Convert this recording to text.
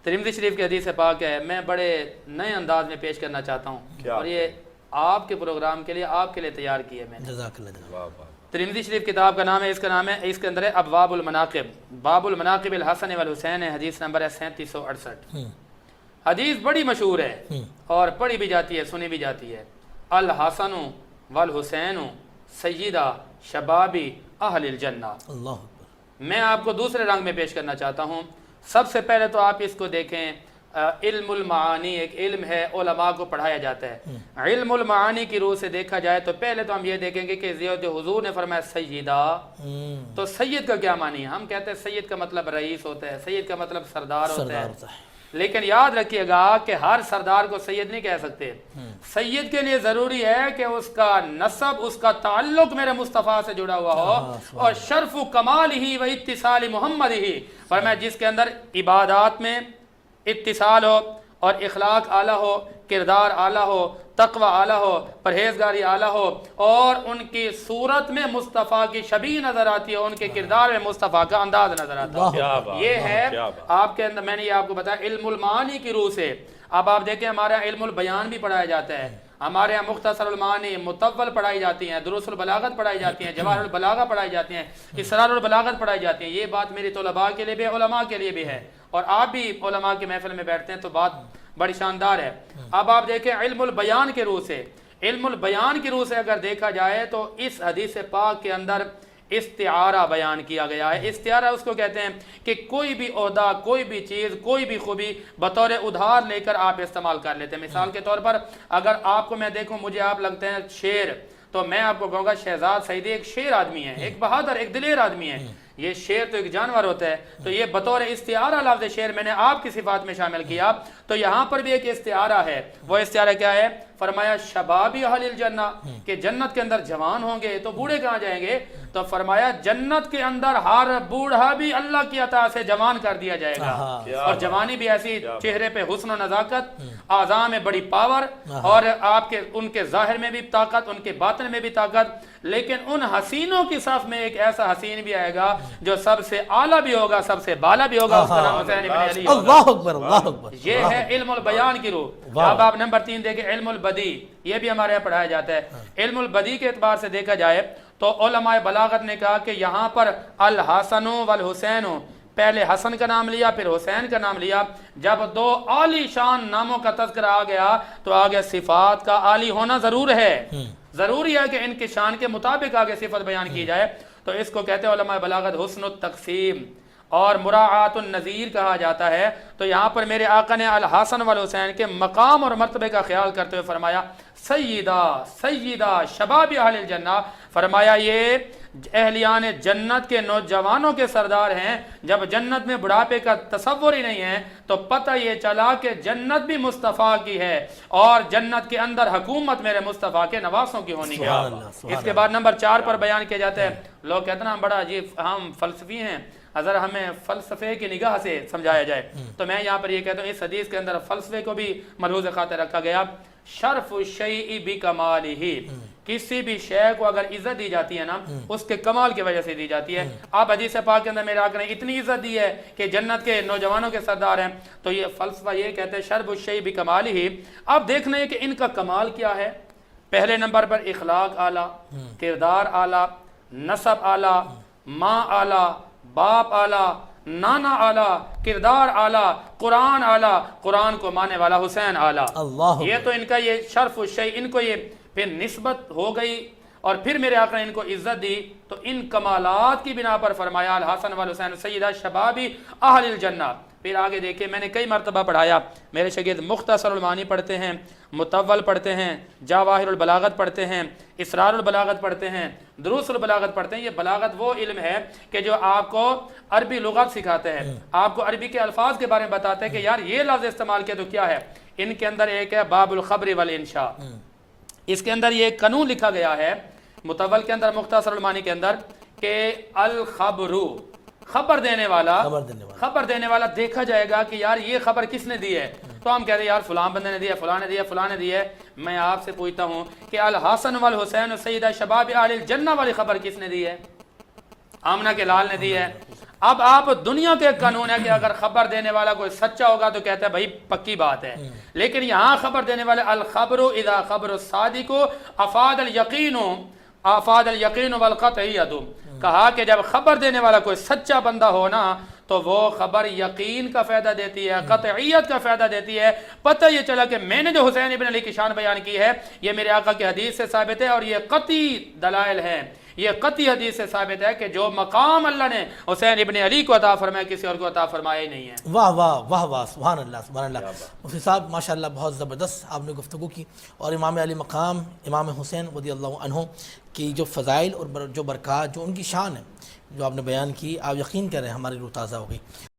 ترمذی شریف کی حدیث پاک ہے، میں بڑے نئے انداز میں پیش کرنا چاہتا ہوں اور یہ آپ کے پروگرام کے لیے آپ کے لیے تیار کی ہے میں نے۔ جزاک اللہ۔ ترمذی شریف کتاب کا نام ہے، اس کا نام ہے، اس کے اندر ہے ابواب المناقب، باب المناقب الحسن والحسین ہے، حدیث نمبر ہے 3768۔ حدیث بڑی مشہور ہے اور پڑھی بھی جاتی ہے، سنی بھی جاتی ہے۔ الحسن والحسین سیدہ شبابی اہل الجنہ۔ اللہ اکبر۔ میں آپ کو دوسرے رنگ میں پیش کرنا چاہتا ہوں۔ سب سے پہلے تو آپ اس کو دیکھیں، علم المعانی ایک علم ہے، علماء کو پڑھایا جاتا ہے۔ علم المعانی کی روح سے دیکھا جائے تو پہلے تو ہم یہ دیکھیں گے کہ جو حضور نے فرمایا سیدہ، تو سید کا کیا معنی ہے؟ ہم کہتے ہیں سید کا مطلب رئیس ہوتا ہے، سید کا مطلب سردار ہوتا ہے، لیکن یاد رکھیے گا کہ ہر سردار کو سید نہیں کہہ سکتے۔ سید کے لیے ضروری ہے کہ اس کا نسب، اس کا تعلق میرے مصطفیٰ سے جڑا ہوا ہو، اور شرف و کمال ہی و اتصال محمد ہی، فرمایا جس کے اندر عبادات میں اتصال ہو اور اخلاق اعلیٰ ہو، کردار اعلیٰ ہو، تقوی اعلیٰ ہو، پرہیزگاری اعلیٰ ہو، اور ان کی صورت میں مصطفیٰ کی شبیہ نظر آتی ہے، ان کے کردار میں مصطفیٰ کا انداز نظر آتا ہے۔ یہ ہے آپ کے اندر، میں نے یہ آپ کو بتایا علم المعانی کی روح سے۔ اب آپ دیکھیں ہمارے یہاں علم البیان بھی پڑھایا جاتا ہے، ہمارے یہاں مختصر المعانی، مطول پڑھائی جاتی ہیں، دروس البلاغت پڑھائی جاتی ہیں، جواہر البلاغہ پڑھائی جاتی ہیں، اسرار البلاغت پڑھائی جاتی ہیں۔ یہ بات میری طلباء کے لیے بھی، علماء کے لیے بھی ہے، اور آپ بھی علماء کی محفل میں بیٹھتے ہیں تو بات بڑی شاندار ہے۔ اب آپ دیکھیں علم البیان کی روح سے، علم البیان کی روح سے اگر دیکھا جائے تو اس حدیث پاک کے اندر استعارہ بیان کیا گیا ہے۔ استعارہ اس کو کہتے ہیں کہ کوئی بھی عہدہ، کوئی بھی چیز، کوئی بھی خوبی بطور ادھار لے کر آپ استعمال کر لیتے ہیں۔ مثال کے طور پر اگر آپ کو میں دیکھوں، مجھے آپ لگتے ہیں شیر، تو میں آپ کو کہوں گا شہزاد سعیدی ایک شیر آدمی ہے، ایک بہادر، ایک دلیر آدمی ہے۔ یہ شیر تو ایک جانور ہوتا ہے، تو یہ بطور استعارہ لفظ شیر میں نے آپ کی صفات میں شامل کیا، تو یہاں پر بھی ایک استعارہ ہے۔ وہ استعارہ کیا ہے؟ فرمایا شبابی اہل الجنہ، کہ جنت کے اندر جوان ہوں گے تو بوڑھے کہاں جائیں گے؟ تو فرمایا جنت کے اندر ہر بوڑھا بھی اللہ کی عطا سے جوان کر دیا جائے گا، اور جوانی بھی ایسی، چہرے پہ حسن و نزاکت، اعضاء میں بڑی پاور، اور آپ کے ان کے ظاہر میں بھی طاقت، ان کے باطن میں بھی طاقت، لیکن ان حسینوں کی صف میں ایک ایسا حسین بھی آئے گا جو سب سے اعلیٰ بھی ہوگا، سب سے بالا بھی ہوگا، اس کا نام حسین ابن علی ہوگا۔ اللہ اکبر، اللہ اکبر۔ یہ ہے علم البیان کی روح۔ اب آپ نمبر 3 دیکھیں علم البدی، یہ بھی ہمارے یہاں پڑھایا جاتا ہے۔ علم البدی کے اعتبار سے دیکھا جائے تو علماء بلاغت نے کہا کہ یہاں پر الحسن والحسین، پہلے حسن کا نام لیا پھر حسین کا نام لیا، جب دو عالی شان ناموں کا تذکرہ آ گیا تو آگے صفات کا عالی ہونا ضرور ہے، ضروری ہے کہ ان کی شان کے مطابق آگے صفت بیان کی جائے، تو اس کو کہتے ہیں علماء بلاغت حسن التقسیم اور مراعات النظیر کہا جاتا ہے۔ تو یہاں پر میرے آقا نے الحسن والحسین کے مقام اور مرتبے کا خیال کرتے ہوئے فرمایا سیدہ سیدہ شباب اہل الجنہ، فرمایا یہ اہلیان جنت کے نوجوانوں کے سردار ہیں۔ جب جنت میں بڑھاپے کا تصور ہی نہیں ہے تو پتہ یہ چلا کہ جنت بھی مصطفیٰ کی ہے، اور جنت کے اندر حکومت میرے مصطفیٰ کے نواسوں کی ہونی ہے۔ اس کے بعد نمبر 4 پر بیان کیا جاتا ہے، لوگ کہتے ہیں ہم بڑا عجیب، ہم فلسفی ہیں، اگر ہمیں فلسفے کی نگاہ سے سمجھایا جائے تو میں یہاں پر یہ کہتا ہوں اس حدیث کے اندر فلسفے کو بھی ملحوظ خاطر رکھا گیا۔ شرف الشیء بکمالہ، کسی بھی شے کو اگر عزت دی جاتی ہے نا اس کے کمال کی وجہ سے دی جاتی ہے۔ آپ حدیث پاک کے اندر میرے آقا نے اتنی عزت دی ہے کہ جنت کے نوجوانوں کے سردار ہیں، تو یہ فلسفہ یہ کہتے ہیں شرف الشیء بکمالہ۔ اب دیکھنا ہے کہ ان کا کمال کیا ہے۔ پہلے نمبر پر اخلاق اعلیٰ، کردار اعلیٰ، نسب اعلیٰ، ماں اعلیٰ، باپ اعلیٰ، نانا اعلیٰ، کردار اعلیٰ، قرآن اعلیٰ، قرآن کو ماننے والا حسین اعلیٰ۔ یہ تو ان کا یہ شرف الشیء، ان کو یہ پھر نسبت ہو گئی، اور پھر میرے آقا نے ان کو عزت دی، تو ان کمالات کی بنا پر فرمایا الحسن والحسین سیدہ شبابی اہل الجنہ۔ پھر آگے دیکھیں، میں نے کئی مرتبہ پڑھایا، میرے شاگرد مختصر المعانی پڑھتے ہیں، مطول پڑھتے ہیں، جواہر البلاغت پڑھتے ہیں، اسرار البلاغت پڑھتے ہیں، دروس البلاغت پڑھتے ہیں۔ یہ بلاغت وہ علم ہے کہ جو آپ کو عربی لغت سکھاتا ہے، آپ کو عربی کے الفاظ کے بارے میں بتاتا ہے کہ یار یہ لفظ استعمال کیا تو کیا ہے۔ ان کے اندر ایک ہے باب الخبر والانشاء، اس کے اندر یہ ایک قانون لکھا گیا ہے مطول کے اندر، مختصر المعانی کے اندر، کہ الخبر، خبر دینے والا دیکھا جائے گا کہ یار یہ خبر کس نے دی ہے، تو ہم کہتے ہیں یار فلاں بندے نے دی ہے، فلاں نے دی ہے، فلاں نے دی ہے۔ میں آپ سے پوچھتا ہوں کہ الحسن والحسین سیدہ شباب اہل الجنہ والی خبر کس نے دی ہے؟ آمنہ کے لال نے دی ہے، اب آپ دنیا کے قانون ہے کہ اگر خبر دینے والا کوئی سچا ہوگا تو کہتا ہے بھائی پکی بات ہے، لیکن یہاں خبر دینے والے الخبر اذا خبر الصادق افاد الیقین والقطعیت، کہا کہ جب خبر دینے والا کوئی سچا بندہ ہو نا تو وہ خبر یقین کا فائدہ دیتی ہے، قطعیت کا فائدہ دیتی ہے۔ پتہ یہ چلا کہ میں نے جو حسین ابن علی کی شان بیان کی ہے یہ میرے آقا کی حدیث سے ثابت ہے، اور یہ قطعی دلائل ہیں، یہ قطعی حدیث سے ثابت ہے کہ جو مقام اللہ نے حسین ابن علی کو عطا فرمایا کسی اور کو عطا فرمایا ہی نہیں ہے۔ واہ واہ واہ واہ، سبحان اللہ سبحان اللہ۔ مفتی صاحب ماشاءاللہ بہت زبردست آپ نے گفتگو کی، اور امام علی مقام امام حسین رضی اللہ عنہ کی جو فضائل اور جو برکات جو ان کی شان ہے جو آپ نے بیان کی، آپ یقین کریں ہماری روح تازہ ہو گئی۔